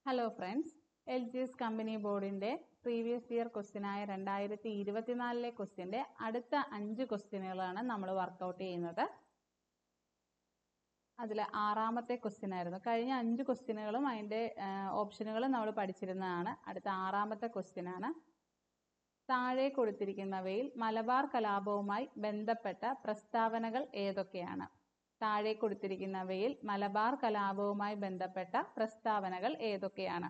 Hello friends, LGS company ബോർഡിന്റെ previous year ക്വസ്റ്റ്യനായ 2024 ക്വസ്റ്റ്യന്റെ അടുത്ത 5 ക്വസ്റ്റ്യനുകളാണ് നമ്മൾ വർക്കൗട്ട് ചെയ്യുന്നത്. അതിൽ 6ാമത്തെ ക്വസ്റ്റ്യൻ ആയിരുന്നു. കഴിഞ്ഞ 5 ക്വസ്റ്റ്യനുകളും അതിന്റെ ഓപ്ഷനുകളും നമ്മൾ പഠിച്ചിരുന്നതാണ്. അടുത്ത 6ാമത്തെ ക്വസ്റ്റ്യൻ ആണ്. താഴെ കൊടുത്തിരിക്കുന്നവയിൽ മലബാർ കലാപവുമായി ബന്ധപ്പെട്ട പ്രസ്താവനകൾ ഏതൊക്കെയാണ്? താഴെ കൊടുത്തിരിക്കുന്നവയിൽ മലബാർ കലാപവുമായി ബന്ധപ്പെട്ട പ്രസ്താവനകൾ ഏതൊക്കെയാണ്?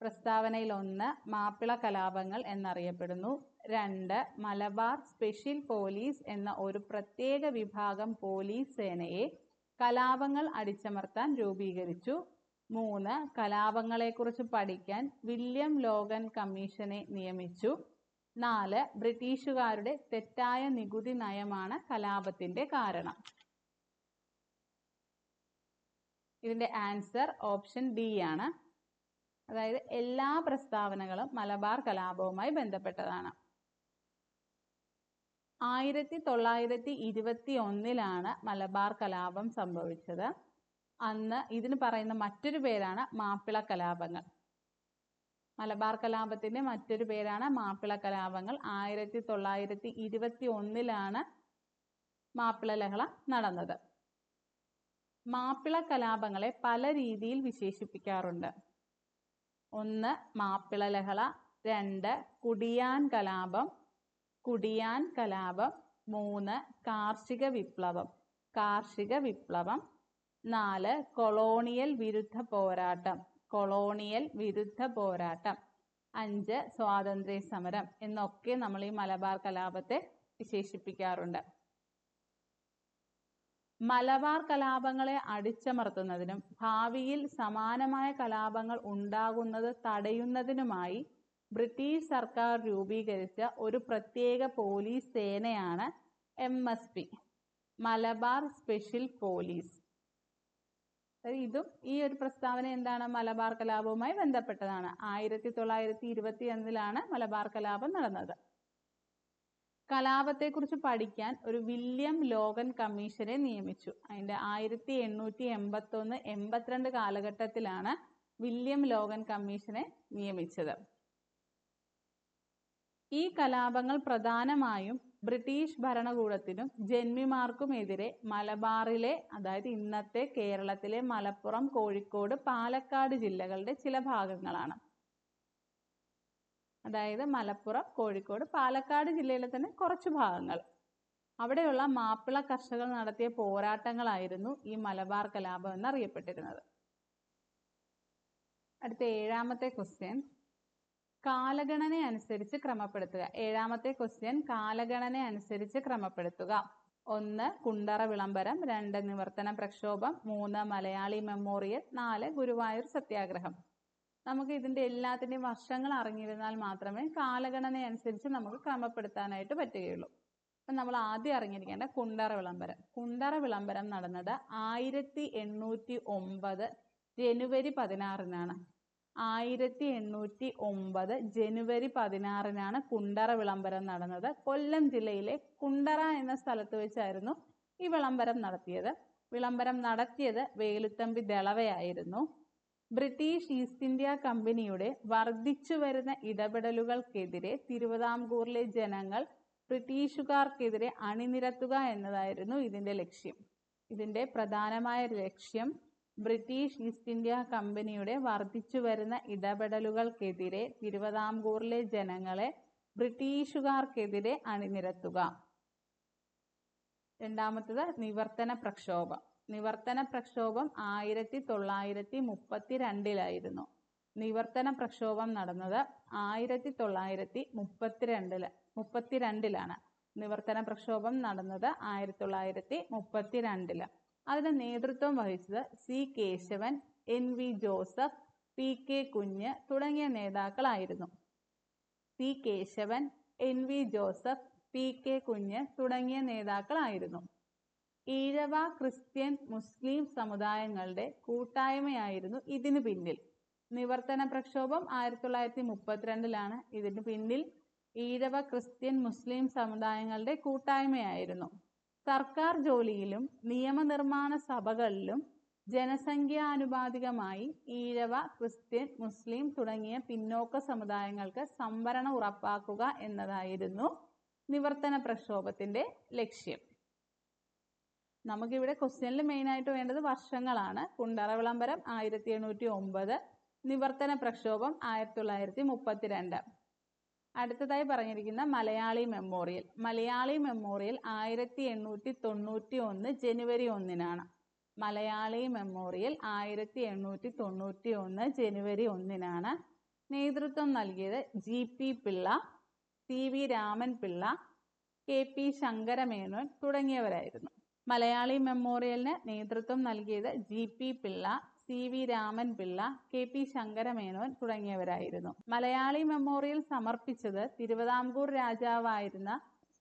പ്രസ്താവനയിൽ 1 മാപ്പിള കലാപങ്ങൾ എന്നറിയപ്പെടുന്നു. 2 മലബാർ സ്പെഷ്യൽ പോലീസ് എന്ന ഒരു പ്രത്യേക വിഭാഗം പോലീസ് സേനയെ കലാപങ്ങൾ അടിച്ചമർത്താൻ രൂപീകരിച്ചു. 3 കലാപങ്ങളെക്കുറിച്ച് പഠിക്കാൻ വില്യം ലോഗൻ കമ്മീഷനെ നിയമിച്ചു. 4 ബ്രിട്ടീഷുകാരുടെ തെറ്റായ നികുതി നയമാണ് കലാപത്തിന്റെ കാരണം. ഇതിന്റെ ആൻസർ ഓപ്ഷൻ ഡി ആണ്. അതായത് എല്ലാ പ്രസ്താവനകളും മലബാർ കലാപവുമായി ബന്ധപ്പെട്ടതാണ്. 1921 മലബാർ കലാപം സംഭവിച്ചത്. അന്ന് ഇതിന് പറയുന്ന മറ്റൊരു പേരാണ് മാപ്പിള കലാപങ്ങൾ. മലബാർ കലാപത്തിന്റെ മറ്റൊരു പേരാണ് മാപ്പിള കലാപങ്ങൾ. 1921 മാപ്പിള ലഹള നടന്നത്. മാപ്പിള കലാപങ്ങളെ പല രീതിയിൽ വിശേഷിപ്പിക്കാറുണ്ട്. 1 മാപ്പിള ലഹള, 2 കുടിയാൻ കലാപം, 3 കാർഷിക വിപ്ലവം, 4 കൊളോണിയൽ വിരുദ്ധ പോരാട്ടം, 5 സ്വാതന്ത്ര്യ സമരം എന്നൊക്കെ നമ്മൾ ഈ മലബാർ കലാപത്തെ വിശേഷിപ്പിക്കാറുണ്ട്. മലബാർ കലാപങ്ങളെ അടിച്ചമർത്തുന്നതിനും ഭാവിയിൽ സമാനമായ കലാപങ്ങൾ ഉണ്ടാകുന്നത് തടയുന്നതിനുമായി ബ്രിട്ടീഷ് സർക്കാർ രൂപീകരിച്ച ഒരു പ്രത്യേക പോലീസ് സേനയാണ് MSP, മലബാർ സ്പെഷ്യൽ പോലീസ്. ഇതും ഈ ഒരു പ്രസ്താവന എന്താണ്? മലബാർ കലാപവുമായി ബന്ധപ്പെട്ടതാണ്. 1921 മലബാർ കലാപം നടന്നത്. കലാപത്തെക്കുറിച്ച് പഠിക്കാൻ ഒരു വില്യം ലോഗൻ കമ്മീഷനെ നിയമിച്ചു. അതിന്റെ 1881-82 കാലഘട്ടത്തിലാണ് വില്യം ലോഗൻ കമ്മീഷനെ നിയമിച്ചത്. ഈ കലാപങ്ങൾ പ്രധാനമായും ബ്രിട്ടീഷ് ഭരണകൂടത്തിനും ജന്മിമാർക്കുമെതിരെ മലബാറിലെ, അതായത് ഇന്നത്തെ കേരളത്തിലെ മലപ്പുറം, കോഴിക്കോട്, പാലക്കാട് ജില്ലകളുടെ ചില ഭാഗങ്ങളാണ്. അതായത് മലപ്പുറം, കോഴിക്കോട്, പാലക്കാട് ജില്ലയിലെ തന്നെ കുറച്ച് ഭാഗങ്ങൾ. അവിടെയുള്ള മാപ്പിള കർഷകർ നടത്തിയ പോരാട്ടങ്ങളായിരുന്നു ഈ മലബാർ കലാപം എന്നറിയപ്പെട്ടിരുന്നത്. അടുത്ത 7ാമത്തെ ക്വസ്റ്റ്യൻ, കാലഗണന അനുസരിച്ച് ക്രമപ്പെടുത്തുക. 7ാമത്തെ ക്വസ്റ്റ്യൻ കാലഗണന അനുസരിച്ച് ക്രമപ്പെടുത്തുക. 1 കുണ്ടറ വിളംബരം, 2 നിവർത്തന പ്രക്ഷോഭം, 3 മലയാളി മെമ്മോറിയൽ, 4 ഗുരുവായൂർ സത്യാഗ്രഹം. നമുക്ക് ഇതിന്റെ എല്ലാത്തിന്റെയും വർഷങ്ങൾ അറിഞ്ഞിരുന്നാൽ മാത്രമേ കാലഗണന അനുസരിച്ച് നമുക്ക് ക്രമപ്പെടുത്താനായിട്ട് പറ്റുകയുള്ളൂ. അപ്പം നമ്മൾ ആദ്യം അറിഞ്ഞിരിക്കേണ്ട കുണ്ടറ വിളംബരം. കുണ്ടറ വിളംബരം നടന്നത് 1809 ജനുവരി 16-നാണ്. 1809 ജനുവരി 16-നാണ് കുണ്ടറ വിളംബരം നടന്നത്. കൊല്ലം ജില്ലയിലെ കുണ്ടറ എന്ന സ്ഥലത്ത് വെച്ചായിരുന്നു ഈ വിളംബരം നടത്തിയത്. വിളംബരം നടത്തിയത് വേലുത്തമ്പി ദളവയായിരുന്നു. ബ്രിട്ടീഷ് ഈസ്റ്റ് ഇന്ത്യ കമ്പനിയുടെ വർദ്ധിച്ചു വരുന്ന ഇടപെടലുകൾക്കെതിരെ തിരുവിതാംകൂറിലെ ജനങ്ങൾ ബ്രിട്ടീഷുകാർക്കെതിരെ അണിനിരത്തുക എന്നതായിരുന്നു ഇതിന്റെ ലക്ഷ്യം. ഇതിന്റെ പ്രധാനമായ ലക്ഷ്യം ബ്രിട്ടീഷ് ഈസ്റ്റ് ഇന്ത്യ കമ്പനിയുടെ വർദ്ധിച്ചു വരുന്ന ഇടപെടലുകൾക്കെതിരെ തിരുവിതാംകൂറിലെ ജനങ്ങളെ ബ്രിട്ടീഷുകാർക്കെതിരെ അണിനിരത്തുക. 2ാമത്തത് നിവർത്തന പ്രക്ഷോഭം. നിവർത്തന പ്രക്ഷോഭം 1932 നിവർത്തന പ്രക്ഷോഭം നടന്നത് 1932 നിവർത്തന പ്രക്ഷോഭം നടന്നത് 1932. അതിന് നേതൃത്വം വഹിച്ചത് C. Kesavan, NV Joseph, PK Kunju തുടങ്ങിയ നേതാക്കളായിരുന്നു. C. Kesavan, NV Joseph, PK Kunju തുടങ്ങിയ നേതാക്കളായിരുന്നു. ഈഴവ, ക്രിസ്ത്യൻ, മുസ്ലിം സമുദായങ്ങളുടെ കൂട്ടായ്മയായിരുന്നു ഇതിനു പിന്നിൽ. നിവർത്തന പ്രക്ഷോഭം 1932 ഇതിന് പിന്നിൽ ഈഴവ, ക്രിസ്ത്യൻ, മുസ്ലിം സമുദായങ്ങളുടെ കൂട്ടായ്മയായിരുന്നു. സർക്കാർ ജോലിയിലും നിയമനിർമ്മാണ സഭകളിലും ജനസംഖ്യാനുപാതികമായി ഈഴവ, ക്രിസ്ത്യൻ, മുസ്ലിം തുടങ്ങിയ പിന്നോക്ക സമുദായങ്ങൾക്ക് സംവരണം ഉറപ്പാക്കുക എന്നതായിരുന്നു നിവർത്തന പ്രക്ഷോഭത്തിന്റെ ലക്ഷ്യം. നമുക്കിവിടെ ക്വസ്റ്റ്യനിൽ മെയിനായിട്ട് വേണ്ടത് വർഷങ്ങളാണ്. കുണ്ടറ വിളംബരം 1809, നിവർത്തന പ്രക്ഷോഭം 1932. അടുത്തതായി പറഞ്ഞിരിക്കുന്ന മലയാളി മെമ്മോറിയൽ. മലയാളി മെമ്മോറിയൽ 1891 ജനുവരി 1-നാണ്. മലയാളി മെമ്മോറിയൽ 1891 ജനുവരി 1-നാണ്. നേതൃത്വം നൽകിയത് GP Pillai, CV Raman Pillai, KP Sankara Menon തുടങ്ങിയവരായിരുന്നു. മലയാളി മെമ്മോറിയലിന് നേതൃത്വം നൽകിയത് GP Pillai, CV Raman Pillai, KP Sankara Menon തുടങ്ങിയവരായിരുന്നു. മലയാളി മെമ്മോറിയൽ സമർപ്പിച്ചത് തിരുവിതാംകൂർ രാജാവായിരുന്ന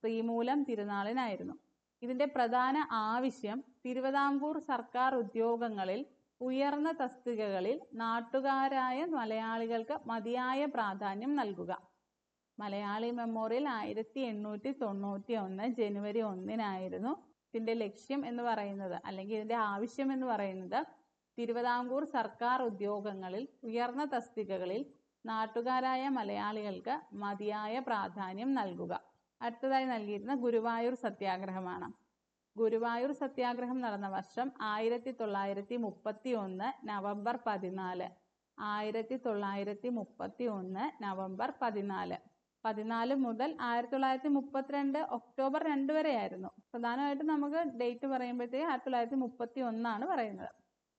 ശ്രീമൂലം തിരുനാളിനായിരുന്നു. ഇതിന്റെ പ്രധാന ആവശ്യം തിരുവിതാംകൂർ സർക്കാർ ഉദ്യോഗങ്ങളിൽ ഉയർന്ന തസ്തികകളിൽ നാട്ടുകാരായ മലയാളികൾക്ക് മതിയായ പ്രാധാന്യം നൽകുക. മലയാളി മെമ്മോറിയൽ 1891 ജനുവരി 1-നായിരുന്നു. ഇതിന്റെ ലക്ഷ്യം എന്ന് പറയുന്നത്, അല്ലെങ്കിൽ ഇതിന്റെ ആവശ്യം എന്ന് പറയുന്നത്, തിരുവിതാംകൂർ സർക്കാർ ഉദ്യോഗങ്ങളിൽ ഉയർന്ന തസ്തികകളിൽ നാട്ടുകാരായ മലയാളികൾക്ക് മതിയായ പ്രാധാന്യം നൽകുക. അടുത്തതായി നൽകിയിരുന്ന ഗുരുവായൂർ സത്യാഗ്രഹമാണ്. ഗുരുവായൂർ സത്യാഗ്രഹം നടന്ന വർഷം 1931 നവംബർ 14. 1931 നവംബർ 14. 14 മുതൽ 1932 ഒക്ടോബർ 2 വരെയായിരുന്നു. പ്രധാനമായിട്ടും നമുക്ക് ഡേറ്റ് പറയുമ്പോഴത്തേക്ക് 1931 പറയുന്നത്.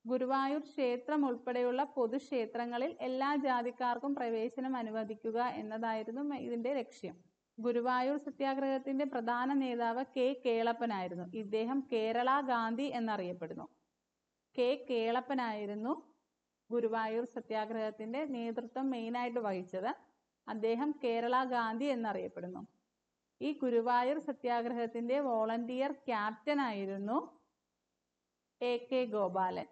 ഗുരുവായൂർ ക്ഷേത്രം ഉൾപ്പെടെയുള്ള പൊതുക്ഷേത്രങ്ങളിൽ എല്ലാ ജാതിക്കാർക്കും പ്രവേശനം അനുവദിക്കുക എന്നതായിരുന്നു ഇതിന്റെ ലക്ഷ്യം. ഗുരുവായൂർ സത്യാഗ്രഹത്തിന്റെ പ്രധാന നേതാവ് K. കേളപ്പനായിരുന്നു. ഇദ്ദേഹം കേരള ഗാന്ധി എന്നറിയപ്പെടുന്നു. K. കേളപ്പനായിരുന്നു ഗുരുവായൂർ സത്യാഗ്രഹത്തിന്റെ നേതൃത്വം മെയിനായിട്ട് വഹിച്ചത്. അദ്ദേഹം കേരള ഗാന്ധി എന്നറിയപ്പെടുന്നു. ഈ ഗുരുവായൂർ സത്യാഗ്രഹത്തിന്റെ വോളണ്ടിയർ ക്യാപ്റ്റൻ ആയിരുന്നു AK ഗോപാലൻ.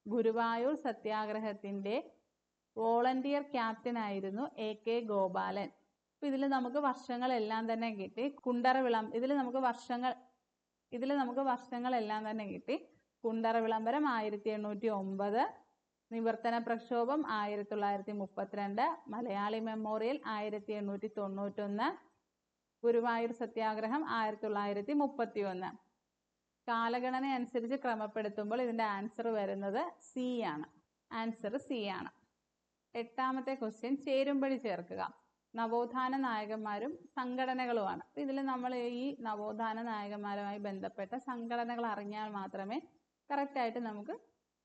ഗുരുവായൂർ സത്യാഗ്രഹത്തിന്റെ വോളണ്ടിയർ ക്യാപ്റ്റൻ ആയിരുന്നു AK ഗോപാലൻ. അപ്പൊ ഇതിൽ നമുക്ക് വർഷങ്ങളെല്ലാം തന്നെ കിട്ടി. ഇതിൽ നമുക്ക് വർഷങ്ങളെല്ലാം തന്നെ കിട്ടി. കുണ്ടറ വിളംബരം 1809, നിവർത്തന പ്രക്ഷോഭം 1932, മലയാളി മെമ്മോറിയൽ 1891, ഗുരുവായൂർ സത്യാഗ്രഹം 1931. കാലഗണന അനുസരിച്ച് ക്രമപ്പെടുത്തുമ്പോൾ ഇതിന്റെ ആൻസർ വരുന്നത് C ആണ്. ആൻസർ C ആണ്. 8ാമത്തെ ക്വസ്റ്റ്യൻ, ചേരുംപടി ചേർക്കുക. നവോത്ഥാന നായകന്മാരും സംഘടനകളുമാണ്. ഇതിൽ നമ്മൾ ഈ നവോത്ഥാന നായകന്മാരുമായി ബന്ധപ്പെട്ട സംഘടനകൾ അറിഞ്ഞാൽ മാത്രമേ കറക്റ്റായിട്ട് നമുക്ക്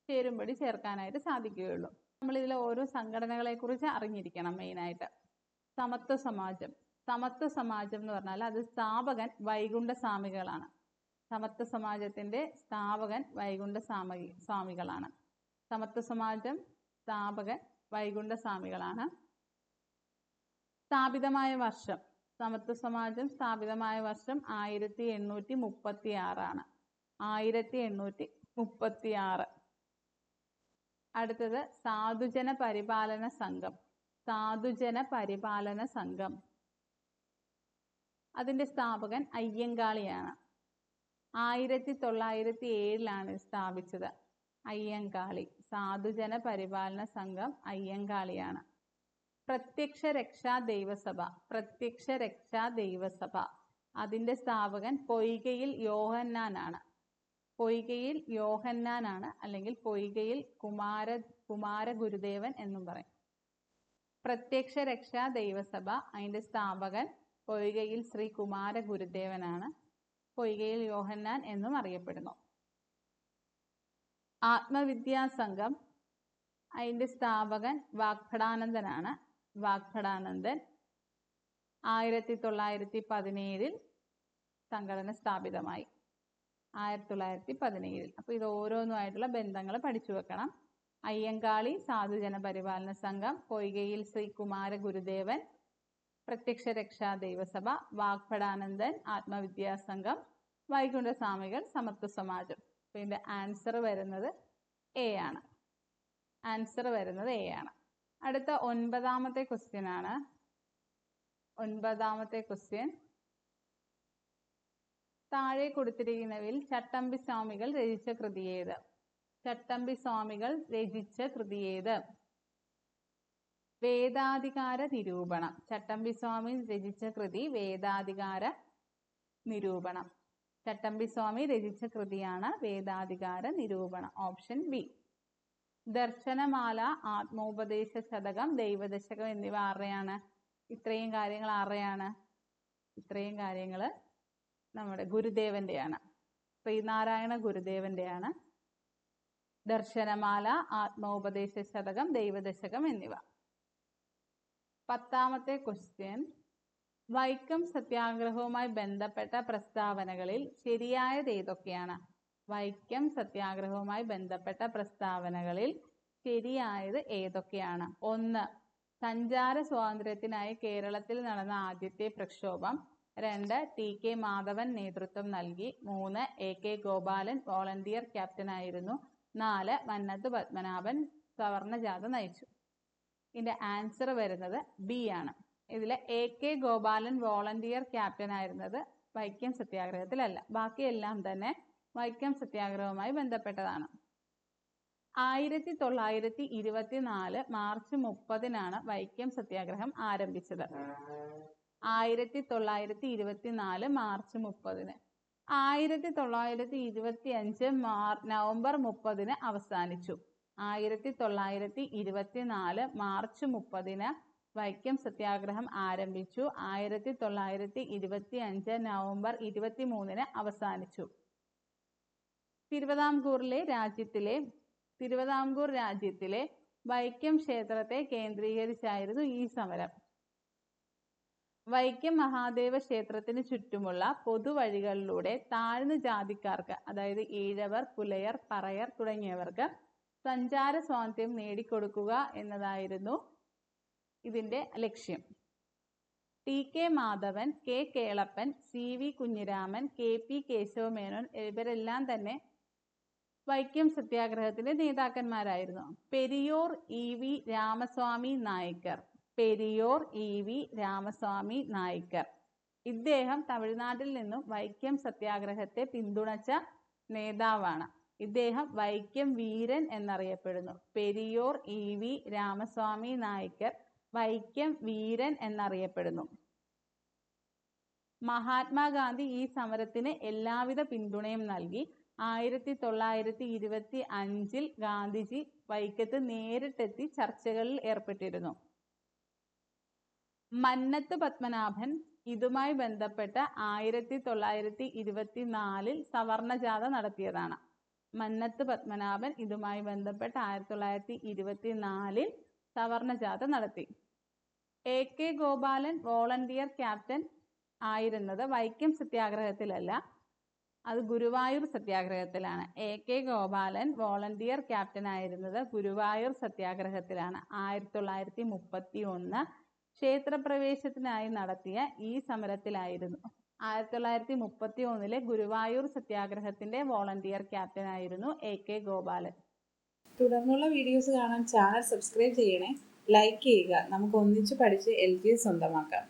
ചേരുംപടി ചേർക്കാനായിട്ട് സാധിക്കുകയുള്ളൂ. നമ്മൾ ഇതിലെ ഓരോ സംഘടനകളെ കുറിച്ച് അറിഞ്ഞിരിക്കണം മെയിനായിട്ട്. സമത്വ സമാജം. സമത്വ സമാജം എന്ന് പറഞ്ഞാൽ അത് സ്ഥാപകൻ വൈകുണ്ഠ സ്വാമികളാണ്. സമത്വ സമാജത്തിന്റെ സ്ഥാപകൻ വൈകുണ്ഠ സ്വാമികളാണ്. സമത്വ സമാജം സ്ഥാപകൻ വൈകുണ്ഠ സ്വാമികളാണ്. സ്ഥാപിതമായ വർഷം. സമത്വ സമാജം സ്ഥാപിതമായ വർഷം 1836 ആണ്. 1836. അടുത്തത് സാധുജന പരിപാലന സംഘം. സാധുജന പരിപാലന സംഘം. അതിന്റെ സ്ഥാപകൻ അയ്യങ്കാളിയാണ്. 1907 സ്ഥാപിച്ചത്. അയ്യങ്കാളി. സാധുജന പരിപാലന സംഘം അയ്യങ്കാളിയാണ്. പ്രത്യക്ഷ രക്ഷാ ദൈവസഭ. പ്രത്യക്ഷ രക്ഷാ ദൈവസഭ. അതിന്റെ സ്ഥാപകൻ പൊയ്കയിൽ യോഹന്നാനാണ്. പൊയ്കയിൽ യോഹന്നാനാണ്, അല്ലെങ്കിൽ പൊയ്കയിൽ കുമാര ഗുരുദേവൻ എന്നും പറയും. പ്രത്യക്ഷ രക്ഷാ ദൈവസഭ, അതിന്റെ സ്ഥാപകൻ പൊയ്കയിൽ ശ്രീ കുമാര ഗുരുദേവനാണ്. പൊയ്കയിൽ യോഹന്നാൻ എന്നും അറിയപ്പെടുന്നു. ആത്മവിദ്യാസംഘം, അതിന്റെ സ്ഥാപകൻ വാഗ്ഭടാനന്ദനാണ്. വാഗ്ഭടാനന്ദൻ. 1917 സംഘടന സ്ഥാപിതമായി. 1917. അപ്പൊ ഇത് ഓരോന്നുമായിട്ടുള്ള ബന്ധങ്ങൾ പഠിച്ചു വെക്കണം. അയ്യങ്കാളി സാധുജന പരിപാലന സംഘം, പൊയ്കയിൽ ശ്രീ കുമാര ഗുരുദേവൻ, പ്രത്യക്ഷ രക്ഷാ ദൈവസഭ, വാഗ്ഭടാനന്ദൻ, ആത്മവിദ്യാസംഘം, വൈകുണ്ഠ സ്വാമികൾ, സമത്വ സമാജം. അപ്പൊ ഇതിന്റെ ആൻസർ വരുന്നത് A ആണ്. ആൻസർ വരുന്നത് A ആണ്. അടുത്ത 9ാമത്തെ ക്വസ്റ്റ്യൻ ആണ്. 9ാമത്തെ ക്വസ്റ്റ്യൻ, താഴെ കൊടുത്തിരിക്കുന്നവയിൽ ചട്ടമ്പി സ്വാമികൾ രചിച്ച കൃതി ഏത്? ചട്ടമ്പി സ്വാമികൾ രചിച്ച കൃതി ഏത്? വേദാധികാര നിരൂപണം. ചട്ടമ്പി സ്വാമി രചിച്ച കൃതി വേദാധികാര നിരൂപണം. ചട്ടമ്പി സ്വാമി രചിച്ച കൃതിയാണ് വേദാധികാര നിരൂപണം. Option B. ദർശനമാല, ആത്മോപദേശ ശതകം, ദൈവദശകം എന്നിവ ആരുടെയാണ്? ഇത്രയും കാര്യങ്ങൾ ആരുടെയാണ്? ഇത്രയും കാര്യങ്ങൾ നമ്മുടെ ഗുരുദേവന്റെയാണ്. ശ്രീനാരായണ ഗുരുദേവന്റെയാണ് ദർശനമാല, ആത്മോപദേശ ശതകം, ദൈവദശകം എന്നിവ. 10ാമത്തെ ക്വസ്റ്റ്യൻ, വൈക്കം സത്യാഗ്രഹവുമായി ബന്ധപ്പെട്ട പ്രസ്താവനകളിൽ ശരിയായത് ഏതൊക്കെയാണ്? വൈക്കം സത്യാഗ്രഹവുമായി ബന്ധപ്പെട്ട പ്രസ്താവനകളിൽ ശരിയായത് ഏതൊക്കെയാണ്? 1. സഞ്ചാര സ്വാതന്ത്ര്യത്തിനായി കേരളത്തിൽ നടന്ന ആദ്യത്തെ പ്രക്ഷോഭം. 2. ടി.കെ. മാധവൻ നേതൃത്വം നൽകി. 3. എ.കെ. ഗോപാലൻ വോളണ്ടിയർ ക്യാപ്റ്റനായിരുന്നു. 4. മന്നത്ത് പത്മനാഭൻ സവർണജാഥ നയിച്ചു. ഇതിന്റെ ആൻസർ വരുന്നത് ബി ആണ്. ഇതിൽ എ.കെ. ഗോപാലൻ വോളണ്ടിയർ ക്യാപ്റ്റൻ ആയിരുന്നത് വൈക്കം സത്യാഗ്രഹത്തിലല്ല. ബാക്കിയെല്ലാം തന്നെ വൈക്കം സത്യാഗ്രഹവുമായി ബന്ധപ്പെട്ടതാണ്. 1924 മാർച്ച് 30-നാണ് വൈക്കം സത്യാഗ്രഹം ആരംഭിച്ചത്. 1924 മാർച്ച് 30-ന്. 1925 നവംബർ 30-ന് അവസാനിച്ചു. 1924 മാർച്ച് 30-ന് വൈക്കം സത്യാഗ്രഹം ആരംഭിച്ചു. 1925 നവംബർ 23-ന് അവസാനിച്ചു. തിരുവിതാംകൂർ രാജ്യത്തിലെ വൈക്കം ക്ഷേത്രത്തെ കേന്ദ്രീകരിച്ചായിരുന്നു ഈ സമരം. വൈക്കം മഹാദേവ ക്ഷേത്രത്തിന് ചുറ്റുമുള്ള പൊതുവഴികളിലൂടെ താഴ്ന്ന ജാതിക്കാർക്ക്, അതായത് ഈഴവർ, പുലയർ, പറയർ തുടങ്ങിയവർക്ക് സഞ്ചാര സ്വാതന്ത്ര്യം നേടിക്കൊടുക്കുക എന്നതായിരുന്നു ഇതിന്റെ ലക്ഷ്യം. TK. Madhavan, K. Kelappan, CV. Kunhiraman, KP. Kesavamenon ഇവരെല്ലാം തന്നെ വൈക്കം സത്യാഗ്രഹത്തിന്റെ നേതാക്കന്മാരായിരുന്നു. പെരിയോർ ഇ.വി. രാമസ്വാമി നായ്ക്കർ. പെരിയോർ ഇ.വി. രാമസ്വാമി നായ്ക്കർ. ഇദ്ദേഹം തമിഴ്നാട്ടിൽ നിന്നും വൈക്കം സത്യാഗ്രഹത്തെ പിന്തുണച്ച നേതാവാണ്. ഇദ്ദേഹം വൈക്കം വീരൻ എന്നറിയപ്പെടുന്നു. പെരിയോർ ഇ.വി. രാമസ്വാമി നായ്ക്കർ വൈക്കം വീരൻ എന്നറിയപ്പെടുന്നു. മഹാത്മാഗാന്ധി ഈ സമരത്തിന് എല്ലാവിധ പിന്തുണയും നൽകി. 1925 ഗാന്ധിജി വൈക്കത്ത് നേരിട്ടെത്തി ചർച്ചകളിൽ ഏർപ്പെട്ടിരുന്നു. മന്നത്ത് പത്മനാഭൻ ഇതുമായി ബന്ധപ്പെട്ട് 1924 സവർണജാഥ നടത്തിയതാണ്. മന്നത്ത് പത്മനാഭൻ ഇതുമായി ബന്ധപ്പെട്ട് 1924 സവർണജാഥ നടത്തി. എ.കെ. ഗോപാലൻ വോളണ്ടിയർ ക്യാപ്റ്റൻ ആയിരുന്നത് വൈക്കം സത്യാഗ്രഹത്തിലല്ല, അത് ഗുരുവായൂർ സത്യാഗ്രഹത്തിലാണ്. എ.കെ. ഗോപാലൻ വോളണ്ടിയർ ക്യാപ്റ്റൻ ആയിരുന്നത് ഗുരുവായൂർ സത്യാഗ്രഹത്തിലാണ്. 1931 ക്ഷേത്രപ്രവേശത്തിനായി നടത്തിയ ഈ സമരത്തിലായിരുന്നു. 1931 ഗുരുവായൂർ സത്യാഗ്രഹത്തിന്റെ വോളണ്ടിയർ ക്യാപ്റ്റൻ ആയിരുന്നു എ.കെ. ഗോപാലൻ. തുടർന്നുള്ള വീഡിയോസ് കാണാൻ ചാനൽ സബ്സ്ക്രൈബ് ചെയ്യണേ, ലൈക്ക് ചെയ്യുക. നമുക്ക് ഒന്നിച്ച് പഠിച്ച് LGS സ്വന്തമാക്കാം.